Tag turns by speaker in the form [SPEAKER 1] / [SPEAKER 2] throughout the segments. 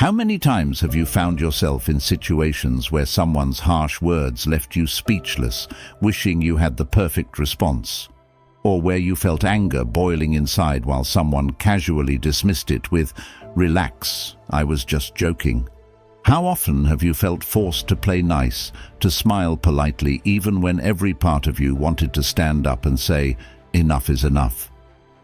[SPEAKER 1] How many times have you found yourself in situations where someone's harsh words left you speechless, wishing you had the perfect response? Or where you felt anger boiling inside while someone casually dismissed it with, "Relax, I was just joking"? How often have you felt forced to play nice, to smile politely even when every part of you wanted to stand up and say, "Enough is enough"?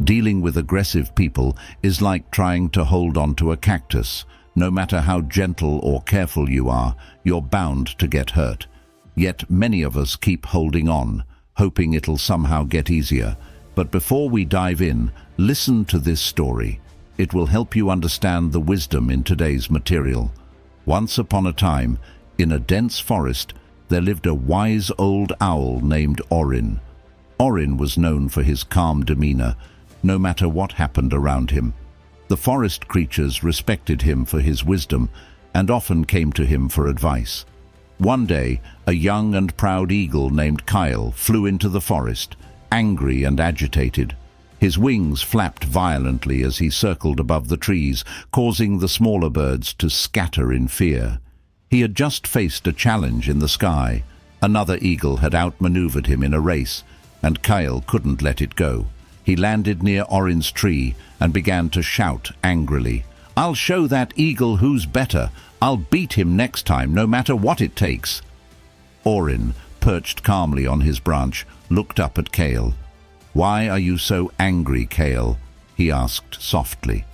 [SPEAKER 1] Dealing with aggressive people is like trying to hold on to a cactus. No matter how gentle or careful you are, you're bound to get hurt. Yet many of us keep holding on, hoping it'll somehow get easier. But before we dive in, listen to this story. It will help you understand the wisdom in today's material. Once upon a time, in a dense forest, there lived a wise old owl named Orin. Orin was known for his calm demeanor, no matter what happened around him. The forest creatures respected him for his wisdom and often came to him for advice. One day, a young and proud eagle named Kyle flew into the forest, angry and agitated. His wings flapped violently as he circled above the trees, causing the smaller birds to scatter in fear. He had just faced a challenge in the sky. Another eagle had outmaneuvered him in a race, and Kyle couldn't let it go. He landed near Orin's tree and began to shout angrily, "I'll show that eagle who's better. I'll beat him next time, no matter what it takes." Orin, perched calmly on his branch, looked up at Kyle. "Why are you so angry, Kyle?" he asked softly.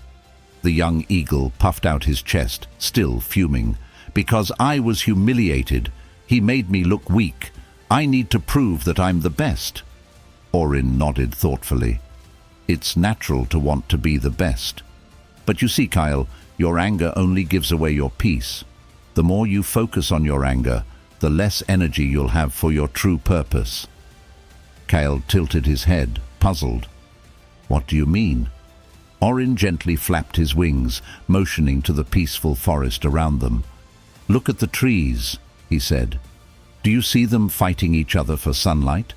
[SPEAKER 1] The young eagle puffed out his chest, still fuming. "Because I was humiliated. He made me look weak. I need to prove that I'm the best." Orin nodded thoughtfully. "It's natural to want to be the best. But you see, Kyle, your anger only gives away your peace. The more you focus on your anger, the less energy you'll have for your true purpose." Kyle tilted his head, puzzled. "What do you mean?" Orin gently flapped his wings, motioning to the peaceful forest around them. "Look at the trees," he said. "Do you see them fighting each other for sunlight?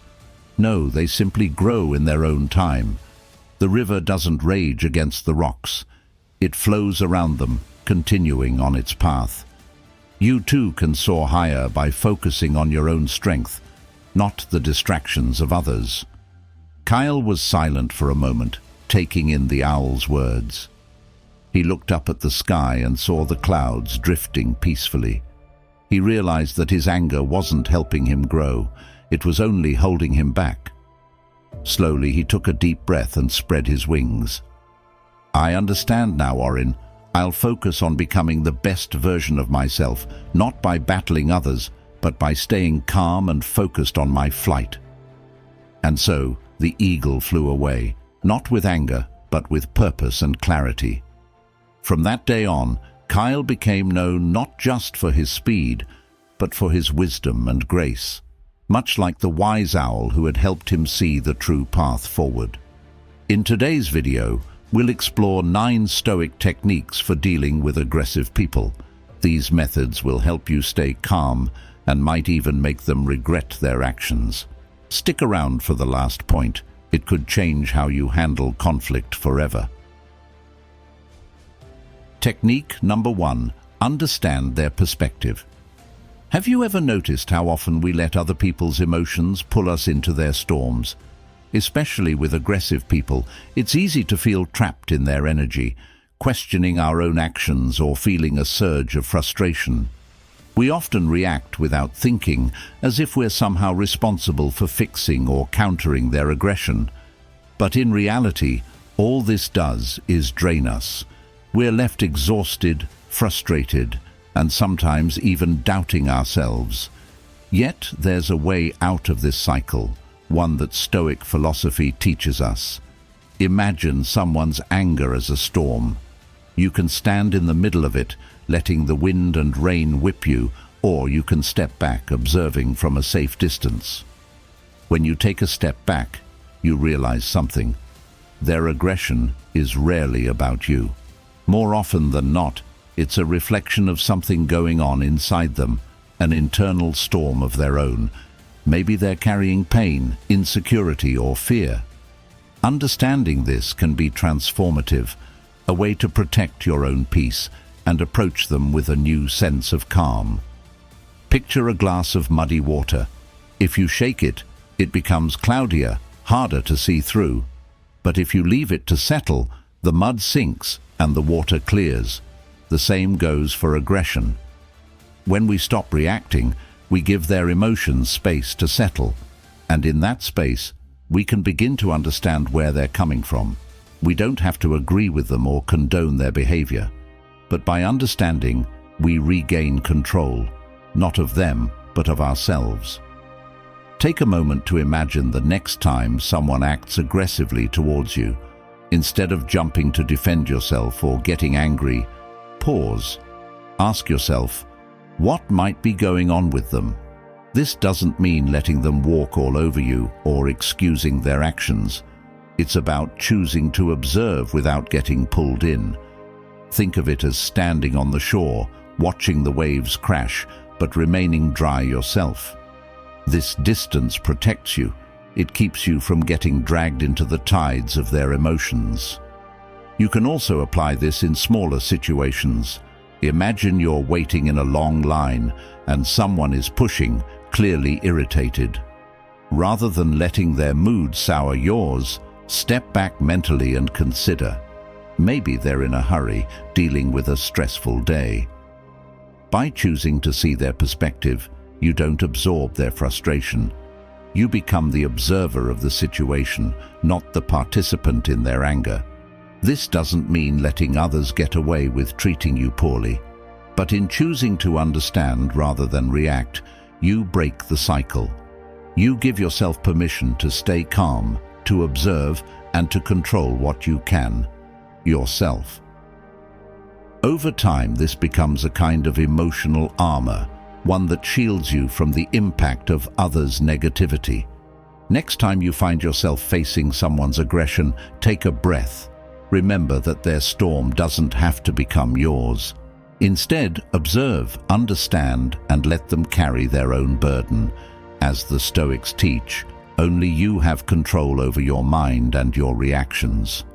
[SPEAKER 1] No, they simply grow in their own time. The river doesn't rage against the rocks. It flows around them, continuing on its path. You too can soar higher by focusing on your own strength, not the distractions of others." Kyle was silent for a moment, taking in the owl's words. He looked up at the sky and saw the clouds drifting peacefully. He realized that his anger wasn't helping him grow. It was only holding him back. Slowly, he took a deep breath and spread his wings. "I understand now, Orin. I'll focus on becoming the best version of myself, not by battling others, but by staying calm and focused on my flight." And so, the eagle flew away, not with anger, but with purpose and clarity. From that day on, Kyle became known not just for his speed, but for his wisdom and grace, much like the wise owl who had helped him see the true path forward. In today's video, we'll explore 9 Stoic techniques for dealing with aggressive people. These methods will help you stay calm and might even make them regret their actions. Stick around for the last point. It could change how you handle conflict forever. Technique number 1. Understand their perspective. Have you ever noticed how often we let other people's emotions pull us into their storms? Especially with aggressive people, it's easy to feel trapped in their energy, questioning our own actions or feeling a surge of frustration. We often react without thinking, as if we're somehow responsible for fixing or countering their aggression. But in reality, all this does is drain us. We're left exhausted, frustrated, and sometimes even doubting ourselves. Yet there's a way out of this cycle, one that Stoic philosophy teaches us. Imagine someone's anger as a storm. You can stand in the middle of it, letting the wind and rain whip you, or you can step back, observing from a safe distance. When you take a step back, you realize something. Their aggression is rarely about you. More often than not, it's a reflection of something going on inside them, an internal storm of their own. Maybe they're carrying pain, insecurity, or fear. Understanding this can be transformative, a way to protect your own peace, and approach them with a new sense of calm. Picture a glass of muddy water. If you shake it, it becomes cloudier, harder to see through. But if you leave it to settle, the mud sinks and the water clears. The same goes for aggression. When we stop reacting, we give their emotions space to settle, and in that space, we can begin to understand where they're coming from. We don't have to agree with them or condone their behavior, but by understanding, we regain control, not of them, but of ourselves. Take a moment to imagine the next time someone acts aggressively towards you. Instead of jumping to defend yourself or getting angry, pause. Ask yourself, what might be going on with them? This doesn't mean letting them walk all over you or excusing their actions. It's about choosing to observe without getting pulled in. Think of it as standing on the shore, watching the waves crash, but remaining dry yourself. This distance protects you. It keeps you from getting dragged into the tides of their emotions. You can also apply this in smaller situations. Imagine you're waiting in a long line and someone is pushing, clearly irritated. Rather than letting their mood sour yours, step back mentally and consider. Maybe they're in a hurry, dealing with a stressful day. By choosing to see their perspective, you don't absorb their frustration. You become the observer of the situation, not the participant in their anger. This doesn't mean letting others get away with treating you poorly, but in choosing to understand rather than react, you break the cycle. You give yourself permission to stay calm, to observe, and to control what you can, yourself. Over time, this becomes a kind of emotional armor, one that shields you from the impact of others' negativity. Next time you find yourself facing someone's aggression, take a breath. Remember that their storm doesn't have to become yours. Instead, observe, understand, and let them carry their own burden. As the Stoics teach, only you have control over your mind and your reactions.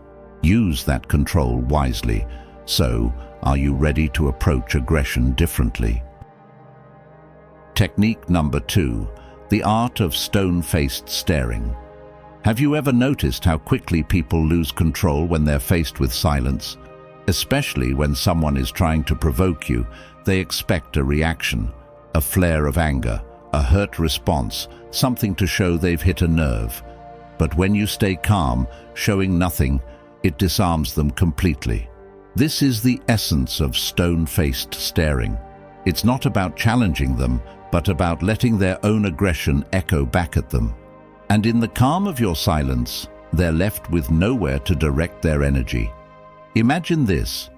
[SPEAKER 1] Use that control wisely. So, are you ready to approach aggression differently? Technique number 2, the art of stone-faced staring. Have you ever noticed how quickly people lose control when they're faced with silence? Especially when someone is trying to provoke you, they expect a reaction, a flare of anger, a hurt response, something to show they've hit a nerve. But when you stay calm, showing nothing, it disarms them completely. This is the essence of stone-faced staring. It's not about challenging them, but about letting their own aggression echo back at them. And in the calm of your silence, they're left with nowhere to direct their energy. Imagine this.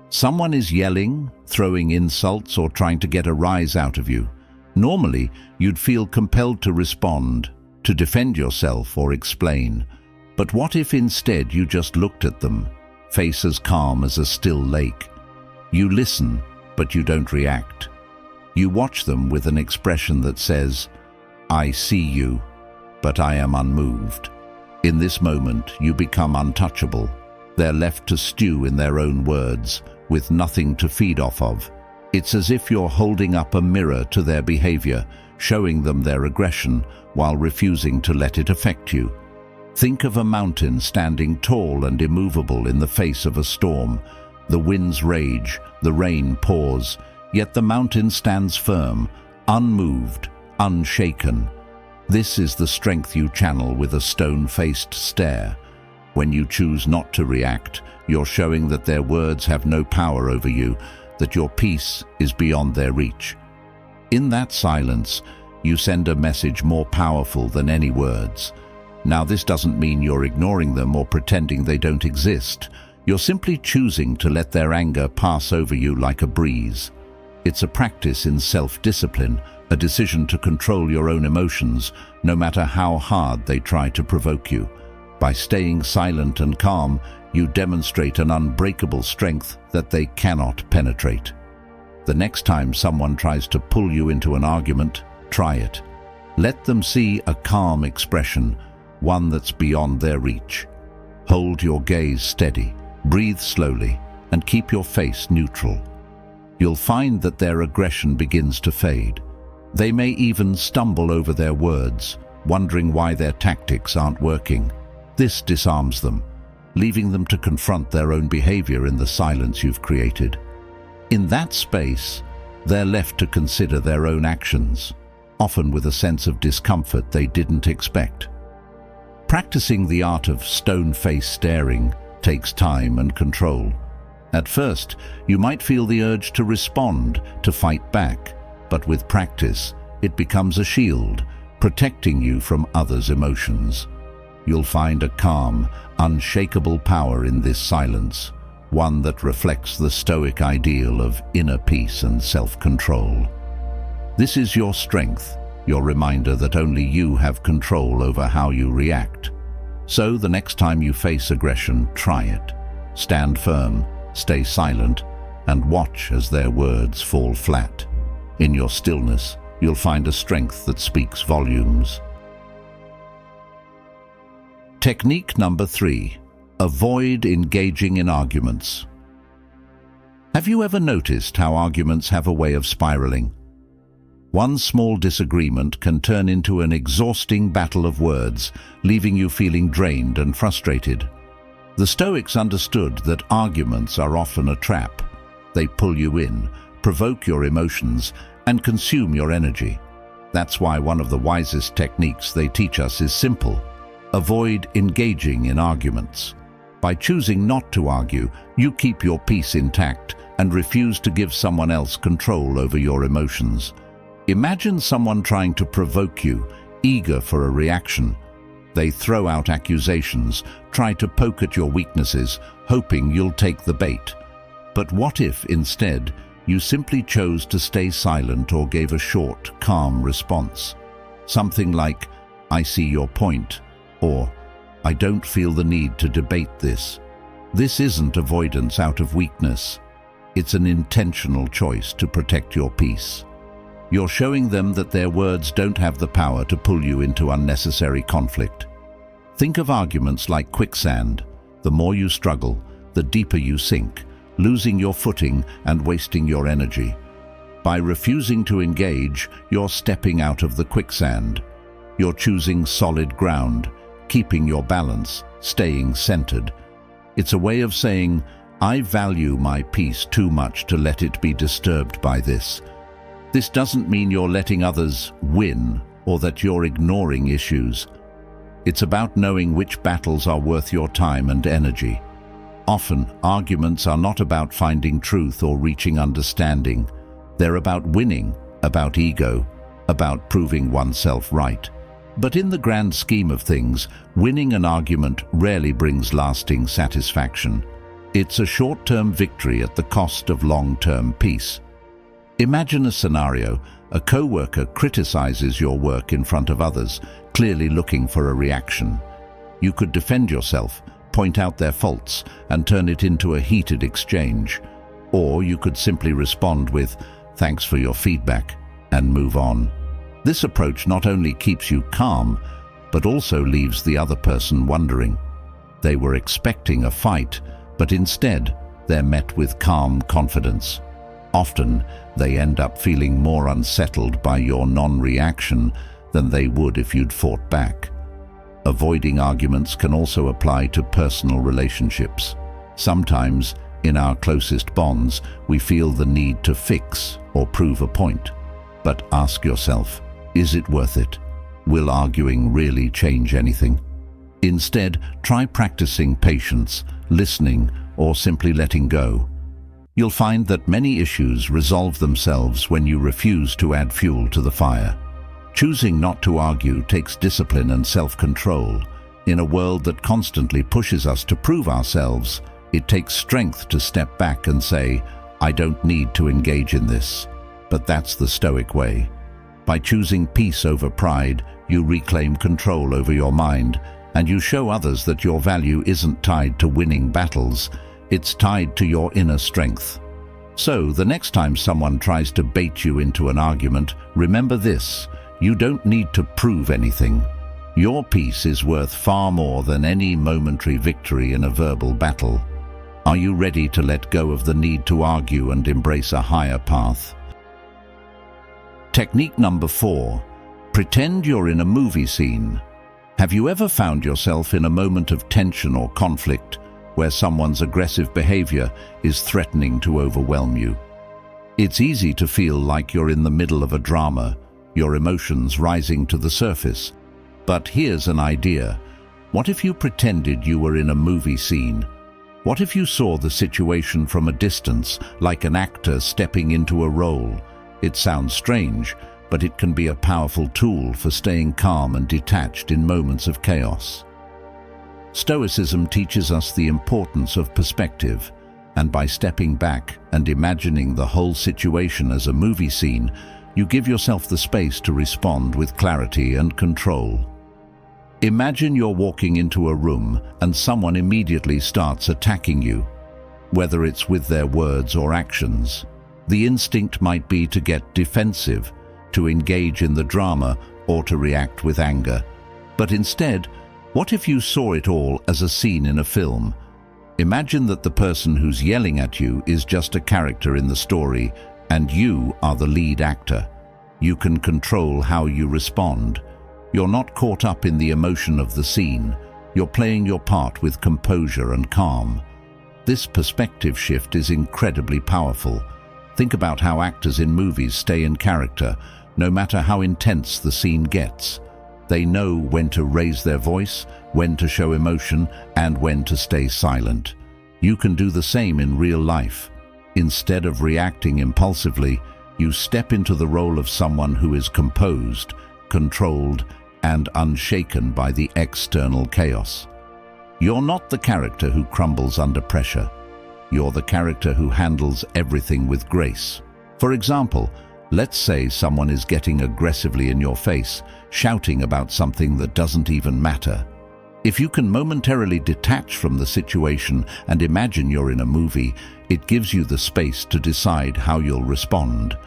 [SPEAKER 1] Someone is yelling, throwing insults, or trying to get a rise out of you. Normally, you'd feel compelled to respond, to defend yourself or explain. But what if instead you just looked at them, face as calm as a still lake? You listen, but you don't react. You watch them with an expression that says, "I see you, but I am unmoved." In this moment, you become untouchable. They're left to stew in their own words, with nothing to feed off of. It's as if you're holding up a mirror to their behavior, showing them their aggression while refusing to let it affect you. Think of a mountain standing tall and immovable in the face of a storm. The winds rage, the rain pours, yet the mountain stands firm, unmoved, unshaken. This is the strength you channel with a stone-faced stare. When you choose not to react, you're showing that their words have no power over you, that your peace is beyond their reach. In that silence, you send a message more powerful than any words. Now, this doesn't mean you're ignoring them or pretending they don't exist. You're simply choosing to let their anger pass over you like a breeze. It's a practice in self-discipline, a decision to control your own emotions, no matter how hard they try to provoke you. By staying silent and calm, you demonstrate an unbreakable strength that they cannot penetrate. The next time someone tries to pull you into an argument, try it. Let them see a calm expression, one that's beyond their reach. Hold your gaze steady, breathe slowly, and keep your face neutral. you'll find that their aggression begins to fade. They may even stumble over their words, wondering why their tactics aren't working. This disarms them, leaving them to confront their own behavior in the silence you've created. In that space, they're left to consider their own actions, often with a sense of discomfort they didn't expect. Practicing the art of stone-faced staring takes time and control. At first, you might feel the urge to respond, to fight back, but with practice, it becomes a shield, protecting you from others' emotions. You'll find a calm, unshakable power in this silence, one that reflects the Stoic ideal of inner peace and self-control. This is your strength, your reminder that only you have control over how you react. So the next time you face aggression, try it. Stand firm, stay silent, and watch as their words fall flat. In your stillness, you'll find a strength that speaks volumes. Technique number 3. Avoid engaging in arguments. Have you ever noticed how arguments have a way of spiraling? One small disagreement can turn into an exhausting battle of words, leaving you feeling drained and frustrated. The Stoics understood that arguments are often a trap. They pull you in, provoke your emotions, and consume your energy. That's why one of the wisest techniques they teach us is simple. Avoid engaging in arguments. By choosing not to argue, you keep your peace intact and refuse to give someone else control over your emotions. Imagine someone trying to provoke you, eager for a reaction. They throw out accusations, try to poke at your weaknesses, hoping you'll take the bait. But what if, instead, you simply chose to stay silent or gave a short, calm response? Something like, "I see your point," or "I don't feel the need to debate this." This isn't avoidance out of weakness. It's an intentional choice to protect your peace. You're showing them that their words don't have the power to pull you into unnecessary conflict. Think of arguments like quicksand. The more you struggle, the deeper you sink, losing your footing and wasting your energy. By refusing to engage, you're stepping out of the quicksand. You're choosing solid ground, keeping your balance, staying centered. It's a way of saying, "I value my peace too much to let it be disturbed by this." This doesn't mean you're letting others win or that you're ignoring issues. It's about knowing which battles are worth your time and energy. Often, arguments are not about finding truth or reaching understanding. They're about winning, about ego, about proving oneself right. But in the grand scheme of things, winning an argument rarely brings lasting satisfaction. It's a short-term victory at the cost of long-term peace. Imagine a scenario. A co-worker criticizes your work in front of others, clearly looking for a reaction. You could defend yourself, point out their faults, and turn it into a heated exchange. Or you could simply respond with, "Thanks for your feedback," and move on. This approach not only keeps you calm, but also leaves the other person wondering. They were expecting a fight, but instead, they're met with calm confidence. Often, they end up feeling more unsettled by your non-reaction than they would if you'd fought back. Avoiding arguments can also apply to personal relationships. Sometimes, in our closest bonds, we feel the need to fix or prove a point. But ask yourself, is it worth it? Will arguing really change anything? Instead, try practicing patience, listening, or simply letting go. You'll find that many issues resolve themselves when you refuse to add fuel to the fire. Choosing not to argue takes discipline and self-control. In a world that constantly pushes us to prove ourselves, it takes strength to step back and say, "I don't need to engage in this." But that's the Stoic way. By choosing peace over pride, you reclaim control over your mind, and you show others that your value isn't tied to winning battles, it's tied to your inner strength. So, the next time someone tries to bait you into an argument, remember this: you don't need to prove anything. Your peace is worth far more than any momentary victory in a verbal battle. Are you ready to let go of the need to argue and embrace a higher path? Technique number 4. Pretend you're in a movie scene. Have you ever found yourself in a moment of tension or conflict where someone's aggressive behavior is threatening to overwhelm you? It's easy to feel like you're in the middle of a drama, your emotions rising to the surface. But here's an idea. What if you pretended you were in a movie scene? What if you saw the situation from a distance, like an actor stepping into a role? It sounds strange, but it can be a powerful tool for staying calm and detached in moments of chaos. Stoicism teaches us the importance of perspective, and by stepping back and imagining the whole situation as a movie scene, you give yourself the space to respond with clarity and control. Imagine you're walking into a room and someone immediately starts attacking you, whether it's with their words or actions. The instinct might be to get defensive, to engage in the drama, or to react with anger. But instead, what if you saw it all as a scene in a film? Imagine that the person who's yelling at you is just a character in the story, and you are the lead actor. You can control how you respond. You're not caught up in the emotion of the scene. You're playing your part with composure and calm. This perspective shift is incredibly powerful. Think about how actors in movies stay in character, no matter how intense the scene gets. They know when to raise their voice, when to show emotion, and when to stay silent. You can do the same in real life. Instead of reacting impulsively, you step into the role of someone who is composed, controlled, and unshaken by the external chaos. You're not the character who crumbles under pressure. You're the character who handles everything with grace. For example, let's say someone is getting aggressively in your face, shouting about something that doesn't even matter. If you can momentarily detach from the situation and imagine you're in a movie, it gives you the space to decide how you'll respond.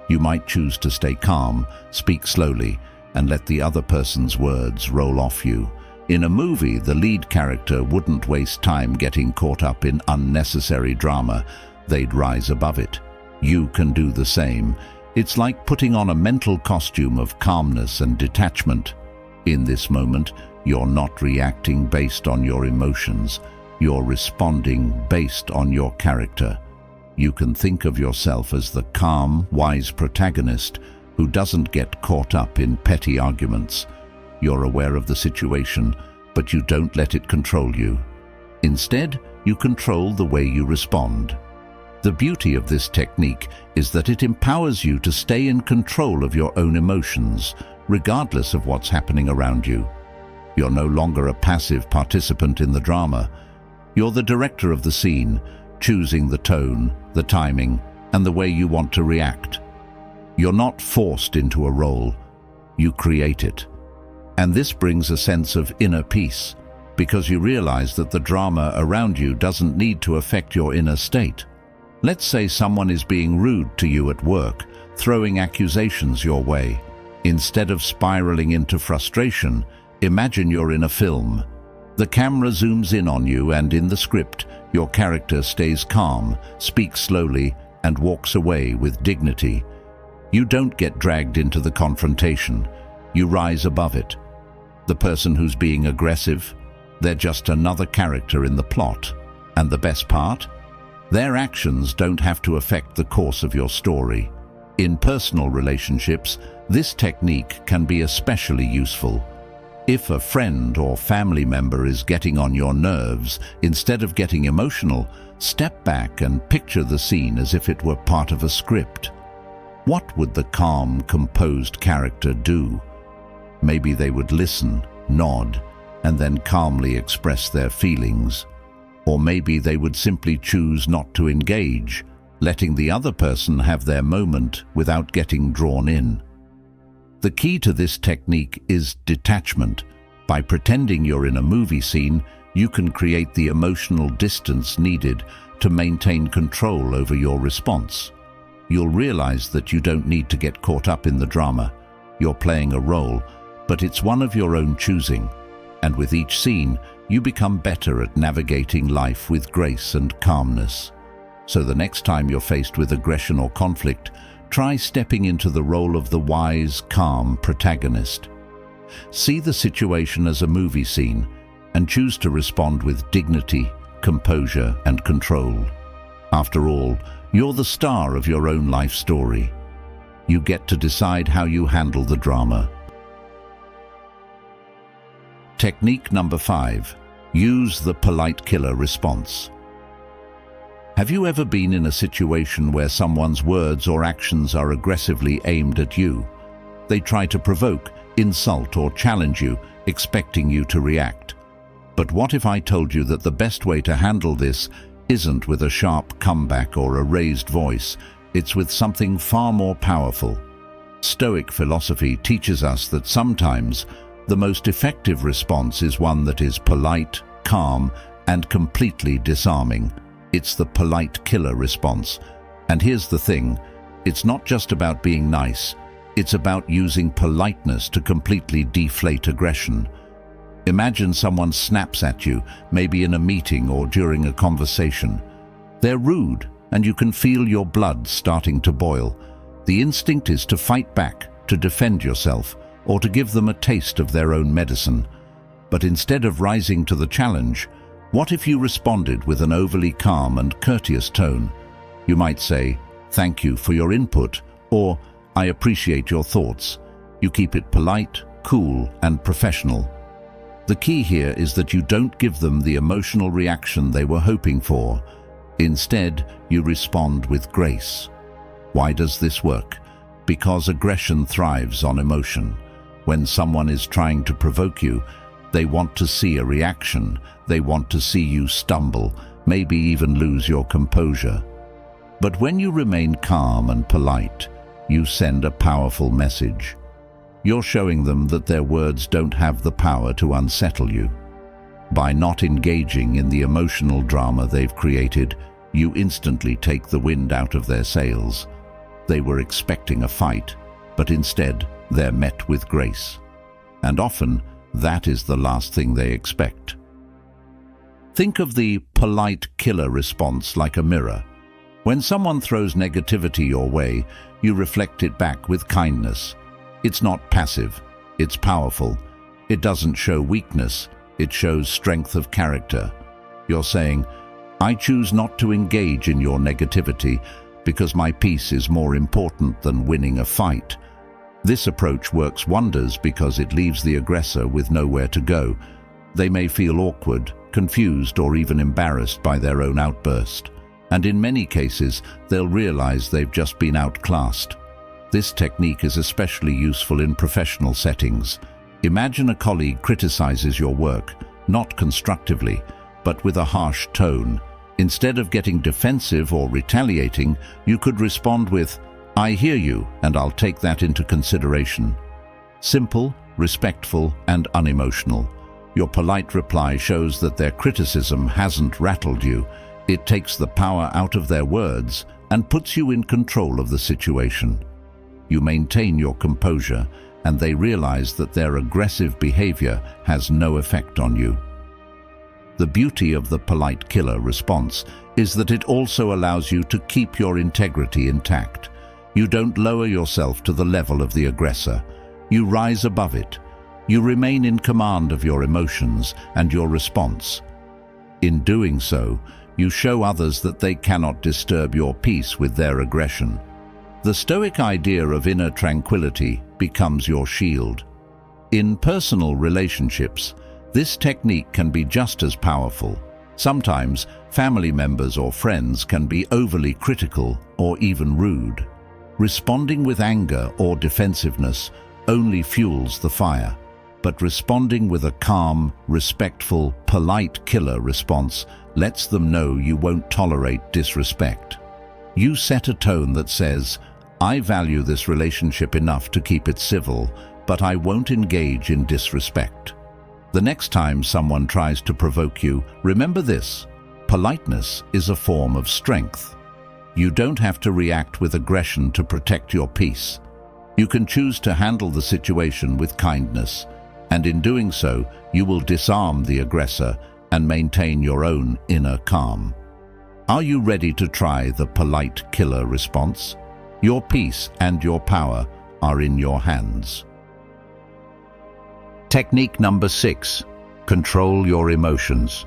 [SPEAKER 1] You might choose to stay calm, speak slowly, and let the other person's words roll off you. In a movie, the lead character wouldn't waste time getting caught up in unnecessary drama. They'd rise above it. You can do the same. It's like putting on a mental costume of calmness and detachment. In this moment, you're not reacting based on your emotions. You're responding based on your character. You can think of yourself as the calm, wise protagonist who doesn't get caught up in petty arguments. You're aware of the situation, but you don't let it control you. Instead, you control the way you respond. The beauty of this technique is that it empowers you to stay in control of your own emotions, regardless of what's happening around you. You're no longer a passive participant in the drama. You're the director of the scene, choosing the tone, the timing, and the way you want to react. You're not forced into a role. You create it. And this brings a sense of inner peace, because you realize that the drama around you doesn't need to affect your inner state. Let's say someone is being rude to you at work, throwing accusations your way. Instead of spiraling into frustration, imagine you're in a film. The camera zooms in on you, and in the script, your character stays calm, speaks slowly, and walks away with dignity. You don't get dragged into the confrontation. You rise above it. The person who's being aggressive, they're just another character in the plot. And the best part? Their actions don't have to affect the course of your story. In personal relationships, this technique can be especially useful. If a friend or family member is getting on your nerves, instead of getting emotional, step back and picture the scene as if it were part of a script. What would the calm, composed character do? Maybe they would listen, nod, and then calmly express their feelings. Or maybe they would simply choose not to engage, letting the other person have their moment without getting drawn in. The key to this technique is detachment. By pretending you're in a movie scene, you can create the emotional distance needed to maintain control over your response. You'll realize that you don't need to get caught up in the drama. You're playing a role, but it's one of your own choosing. And with each scene, you become better at navigating life with grace and calmness. So the next time you're faced with aggression or conflict, try stepping into the role of the wise, calm protagonist. See the situation as a movie scene and choose to respond with dignity, composure, and control. After all, you're the star of your own life story. You get to decide how you handle the drama. Technique number 5. Use the polite killer response. Have you ever been in a situation where someone's words or actions are aggressively aimed at you? They try to provoke, insult, or challenge you, expecting you to react. But what if I told you that the best way to handle this isn't with a sharp comeback or a raised voice, it's with something far more powerful? Stoic philosophy teaches us that sometimes the most effective response is one that is polite, calm, and completely disarming. It's the polite killer response. And here's the thing, it's not just about being nice, it's about using politeness to completely deflate aggression. Imagine someone snaps at you, maybe in a meeting or during a conversation. They're rude, and you can feel your blood starting to boil. The instinct is to fight back, to defend yourself, or to give them a taste of their own medicine. But instead of rising to the challenge, what if you responded with an overly calm and courteous tone? You might say, "Thank you for your input," or "I appreciate your thoughts." You keep it polite, cool, and professional. The key here is that you don't give them the emotional reaction they were hoping for. Instead, you respond with grace. Why does this work? Because aggression thrives on emotion. When someone is trying to provoke you, they want to see a reaction. They want to see you stumble, maybe even lose your composure. But when you remain calm and polite, you send a powerful message. You're showing them that their words don't have the power to unsettle you. By not engaging in the emotional drama they've created, you instantly take the wind out of their sails. They were expecting a fight, but instead they're met with grace. And often, that is the last thing they expect. Think of the polite killer response like a mirror. When someone throws negativity your way, you reflect it back with kindness. It's not passive, it's powerful. It doesn't show weakness, it shows strength of character. You're saying, "I choose not to engage in your negativity because my peace is more important than winning a fight." This approach works wonders because it leaves the aggressor with nowhere to go. They may feel awkward, confused, or even embarrassed by their own outburst. And in many cases, they'll realize they've just been outclassed. This technique is especially useful in professional settings. Imagine a colleague criticizes your work, not constructively, but with a harsh tone. Instead of getting defensive or retaliating, you could respond with, "I hear you, and I'll take that into consideration." Simple, respectful, and unemotional. Your polite reply shows that their criticism hasn't rattled you. It takes the power out of their words and puts you in control of the situation. You maintain your composure, and they realize that their aggressive behavior has no effect on you. The beauty of the polite killer response is that it also allows you to keep your integrity intact. You don't lower yourself to the level of the aggressor. You rise above it. You remain in command of your emotions and your response. In doing so, you show others that they cannot disturb your peace with their aggression. The Stoic idea of inner tranquility becomes your shield. In personal relationships, this technique can be just as powerful. Sometimes, family members or friends can be overly critical or even rude. Responding with anger or defensiveness only fuels the fire. But responding with a calm, respectful, polite killer response lets them know you won't tolerate disrespect. You set a tone that says, "I value this relationship enough to keep it civil, but I won't engage in disrespect." The next time someone tries to provoke you, remember this: politeness is a form of strength. You don't have to react with aggression to protect your peace. You can choose to handle the situation with kindness. And in doing so, you will disarm the aggressor and maintain your own inner calm. Are you ready to try the polite killer response? Your peace and your power are in your hands. Technique number 6. Control your emotions.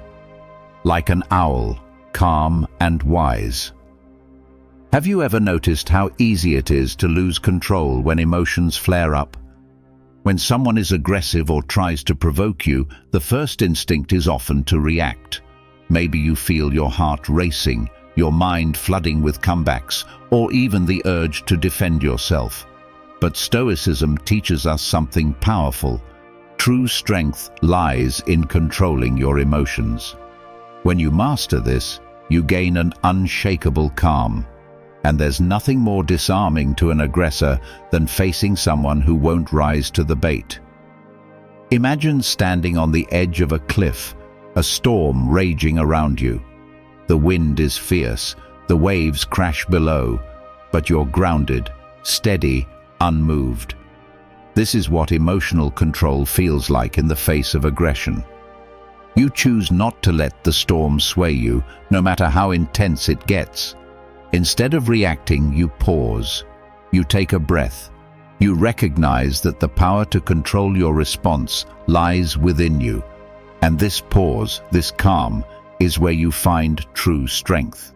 [SPEAKER 1] Like an owl, calm and wise. Have you ever noticed how easy it is to lose control when emotions flare up? When someone is aggressive or tries to provoke you, the first instinct is often to react. Maybe you feel your heart racing, your mind flooding with comebacks, or even the urge to defend yourself. But Stoicism teaches us something powerful. True strength lies in controlling your emotions. When you master this, you gain an unshakable calm. And there's nothing more disarming to an aggressor than facing someone who won't rise to the bait. Imagine standing on the edge of a cliff, a storm raging around you. The wind is fierce, the waves crash below, but you're grounded, steady, unmoved. This is what emotional control feels like in the face of aggression. You choose not to let the storm sway you, no matter how intense it gets. Instead of reacting, you pause. You take a breath. You recognize that the power to control your response lies within you. And this pause, this calm, is where you find true strength.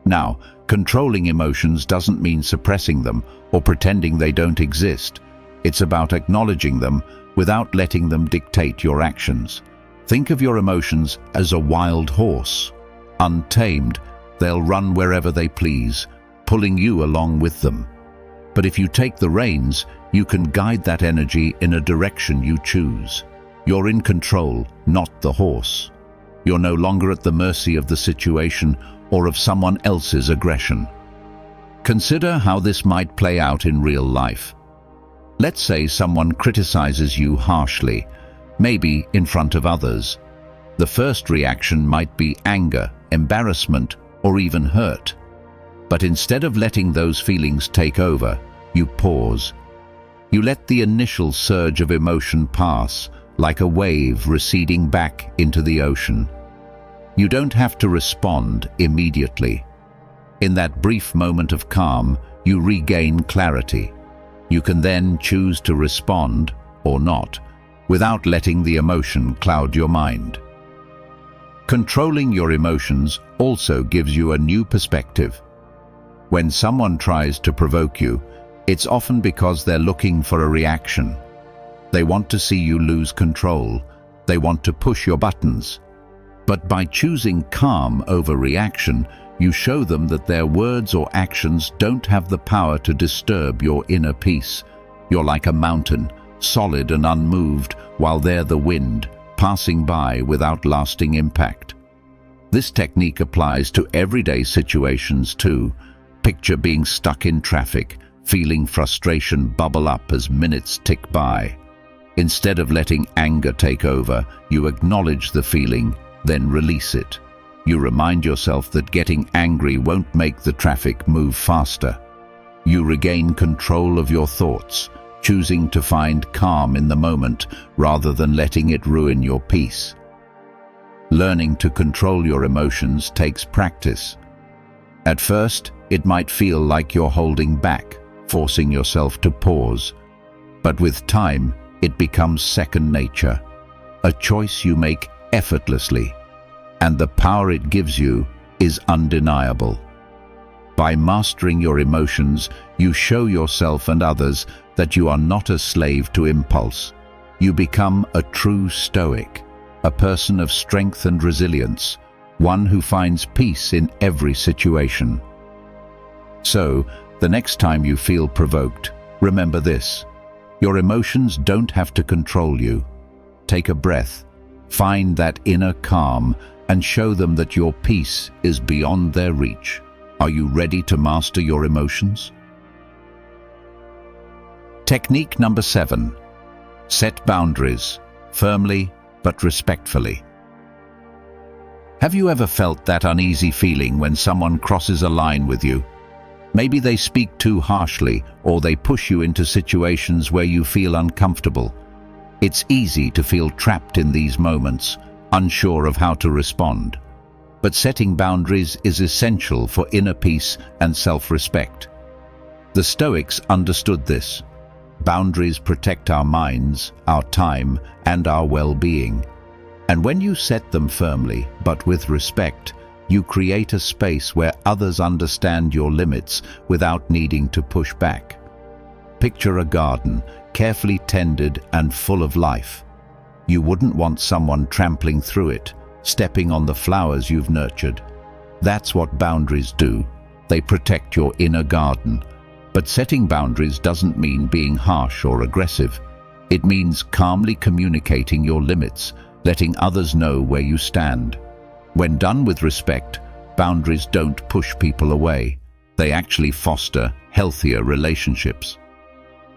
[SPEAKER 1] Now, controlling emotions doesn't mean suppressing them or pretending they don't exist. It's about acknowledging them without letting them dictate your actions. Think of your emotions as a wild horse. Untamed, they'll run wherever they please, pulling you along with them. But if you take the reins, you can guide that energy in a direction you choose. You're in control, not the horse. You're no longer at the mercy of the situation or of someone else's aggression. Consider how this might play out in real life. Let's say someone criticizes you harshly, maybe in front of others. The first reaction might be anger, embarrassment, or even hurt. But instead of letting those feelings take over, you pause. You let the initial surge of emotion pass, like a wave receding back into the ocean. You don't have to respond immediately. In that brief moment of calm, you regain clarity. You can then choose to respond or not, without letting the emotion cloud your mind. Controlling your emotions also gives you a new perspective. When someone tries to provoke you, it's often because they're looking for a reaction. They want to see you lose control. They want to push your buttons. But by choosing calm over reaction, you show them that their words or actions don't have the power to disturb your inner peace. You're like a mountain, solid and unmoved, while they're the wind, passing by without lasting impact. This technique applies to everyday situations too. Picture being stuck in traffic, feeling frustration bubble up as minutes tick by. Instead of letting anger take over, you acknowledge the feeling, then release it. You remind yourself that getting angry won't make the traffic move faster. You regain control of your thoughts, choosing to find calm in the moment rather than letting it ruin your peace. Learning to control your emotions takes practice. At first, it might feel like you're holding back, forcing yourself to pause. But with time, it becomes second nature, a choice you make effortlessly, and the power it gives you is undeniable. By mastering your emotions, you show yourself and others that you are not a slave to impulse. You become a true Stoic, a person of strength and resilience, one who finds peace in every situation. So, the next time you feel provoked, remember this: your emotions don't have to control you. Take a breath, find that inner calm, and show them that your peace is beyond their reach. Are you ready to master your emotions? Technique number 7. Set boundaries, firmly but respectfully. Have you ever felt that uneasy feeling when someone crosses a line with you? Maybe they speak too harshly, or they push you into situations where you feel uncomfortable. It's easy to feel trapped in these moments, unsure of how to respond. But setting boundaries is essential for inner peace and self-respect. The Stoics understood this. Boundaries protect our minds, our time, and our well-being. And when you set them firmly, but with respect, you create a space where others understand your limits without needing to push back. Picture a garden, carefully tended and full of life. You wouldn't want someone trampling through it, stepping on the flowers you've nurtured. That's what boundaries do. They protect your inner garden. But setting boundaries doesn't mean being harsh or aggressive. It means calmly communicating your limits, letting others know where you stand. When done with respect, boundaries don't push people away. They actually foster healthier relationships.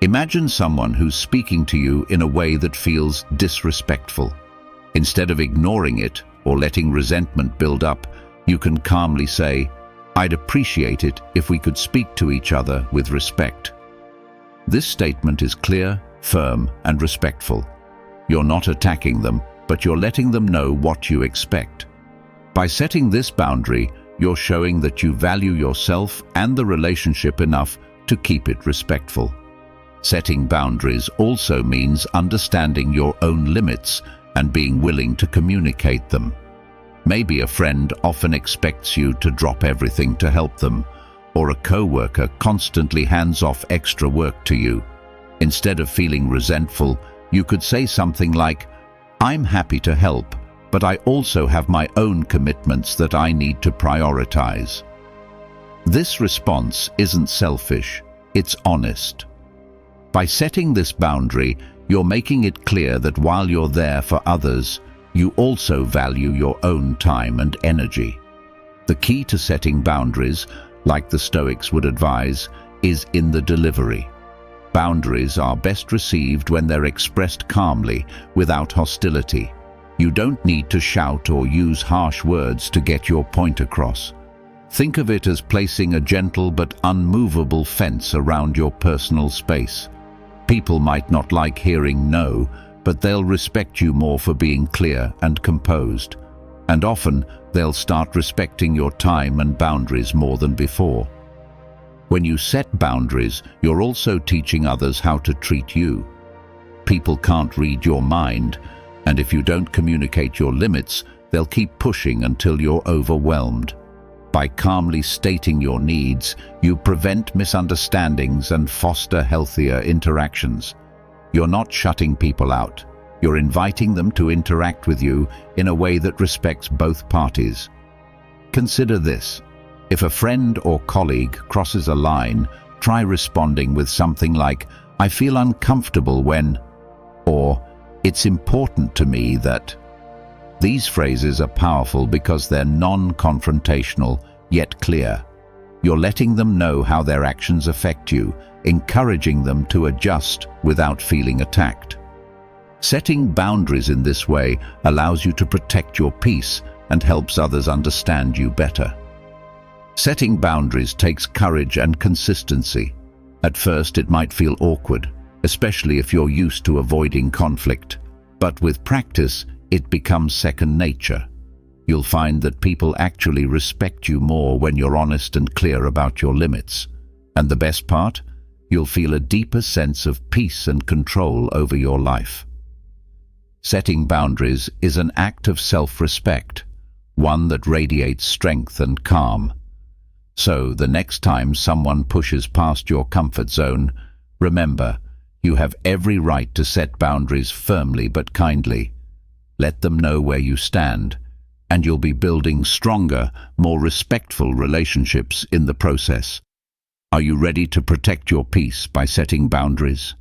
[SPEAKER 1] Imagine someone who's speaking to you in a way that feels disrespectful. Instead of ignoring it or letting resentment build up, you can calmly say, "I'd appreciate it if we could speak to each other with respect." This statement is clear, firm, and respectful. You're not attacking them, but you're letting them know what you expect. By setting this boundary, you're showing that you value yourself and the relationship enough to keep it respectful. Setting boundaries also means understanding your own limits and being willing to communicate them. Maybe a friend often expects you to drop everything to help them, or a coworker constantly hands off extra work to you. Instead of feeling resentful, you could say something like, "I'm happy to help, but I also have my own commitments that I need to prioritize." This response isn't selfish, it's honest. By setting this boundary, you're making it clear that while you're there for others, you also value your own time and energy. The key to setting boundaries, like the Stoics would advise, is in the delivery. Boundaries are best received when they're expressed calmly, without hostility. You don't need to shout or use harsh words to get your point across. Think of it as placing a gentle but unmovable fence around your personal space. People might not like hearing no, but they'll respect you more for being clear and composed. And often, they'll start respecting your time and boundaries more than before. When you set boundaries, you're also teaching others how to treat you. People can't read your mind, and if you don't communicate your limits, they'll keep pushing until you're overwhelmed. By calmly stating your needs, you prevent misunderstandings and foster healthier interactions. You're not shutting people out. You're inviting them to interact with you in a way that respects both parties. Consider this. If a friend or colleague crosses a line, try responding with something like, "I feel uncomfortable when," or "It's important to me that." These phrases are powerful because they're non-confrontational, yet clear. You're letting them know how their actions affect you, encouraging them to adjust without feeling attacked. Setting boundaries in this way allows you to protect your peace and helps others understand you better. Setting boundaries takes courage and consistency. At first, it might feel awkward, especially if you're used to avoiding conflict. But with practice, it becomes second nature. You'll find that people actually respect you more when you're honest and clear about your limits. And the best part? You'll feel a deeper sense of peace and control over your life. Setting boundaries is an act of self-respect, one that radiates strength and calm. So, the next time someone pushes past your comfort zone, remember, you have every right to set boundaries firmly but kindly. Let them know where you stand, and you'll be building stronger, more respectful relationships in the process. Are you ready to protect your peace by setting boundaries?